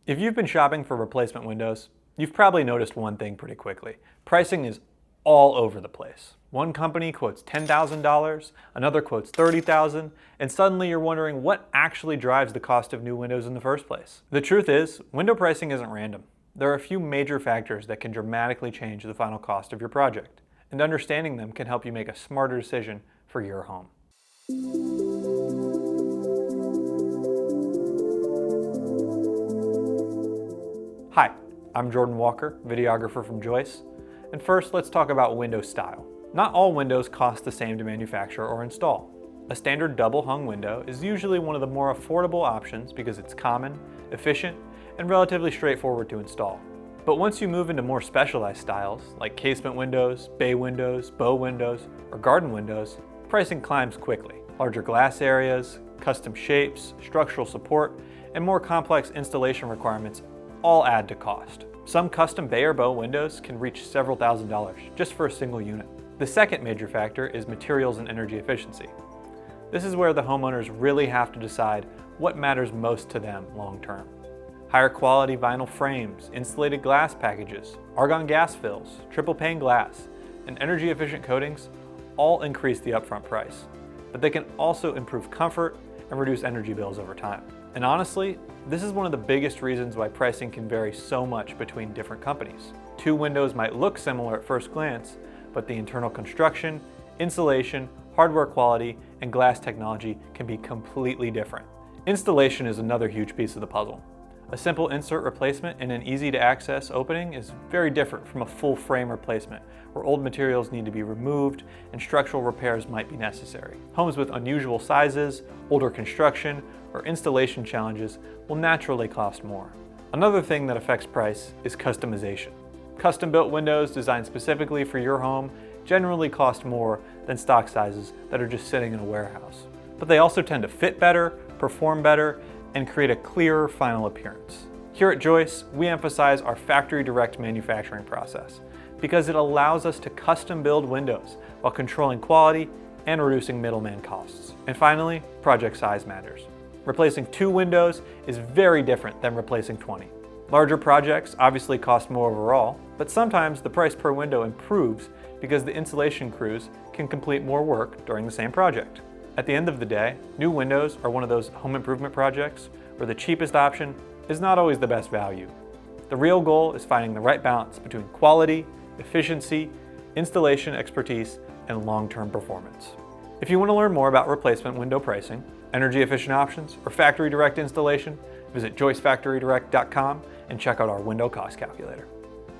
If you've been shopping for replacement windows, you've probably noticed one thing pretty quickly. Pricing is all over the place. One company quotes $10,000, another quotes $30,000, and suddenly you're wondering what actually drives the cost of new windows in the first place. The truth is, window pricing isn't random. There are a few major factors that can dramatically change the final cost of your project, and understanding them can help you make a smarter decision for your home. Hi, I'm Jordan Walker, videographer from Joyce, and first let's talk about window style. Not all windows cost the same to manufacture or install. A standard double hung window is usually one of the more affordable options because it's common, efficient, and relatively straightforward to install. But once you move into more specialized styles, like casement windows, bay windows, bow windows, or garden windows, pricing climbs quickly. Larger glass areas, custom shapes, structural support, and more complex installation requirements all add to cost. Some custom bay or bow windows can reach several $1,000s just for a single unit. The second major factor is materials and energy efficiency. This is where the homeowners really have to decide what matters most to them long term. Higher quality vinyl frames, insulated glass packages, argon gas fills, triple pane glass, and energy efficient coatings all increase the upfront price, but they can also improve comfort and reduce energy bills over time. And honestly, this is one of the biggest reasons why pricing can vary so much between different companies. Two windows might look similar at first glance, but the internal construction, insulation, hardware quality, and glass technology can be completely different. Installation is another huge piece of the puzzle. A simple insert replacement in an easy-to-access opening is very different from a full frame replacement, where old materials need to be removed and structural repairs might be necessary. Homes with unusual sizes, older construction, or installation challenges will naturally cost more. Another thing that affects price is customization. Custom-built windows designed specifically for your home generally cost more than stock sizes that are just sitting in a warehouse. But they also tend to fit better, perform better, and create a clearer final appearance. Here at Joyce, we emphasize our factory direct manufacturing process because it allows us to custom build windows while controlling quality and reducing middleman costs. And finally, project size matters. Replacing 2 windows is very different than replacing 20. Larger projects obviously cost more overall, but sometimes the price per window improves because the installation crews can complete more work during the same project. At the end of the day, new windows are one of those home improvement projects where the cheapest option is not always the best value. The real goal is finding the right balance between quality, efficiency, installation expertise, and long-term performance. If you want to learn more about replacement window pricing, energy efficient options, or factory direct installation, visit joycefactorydirect.com and check out our window cost calculator.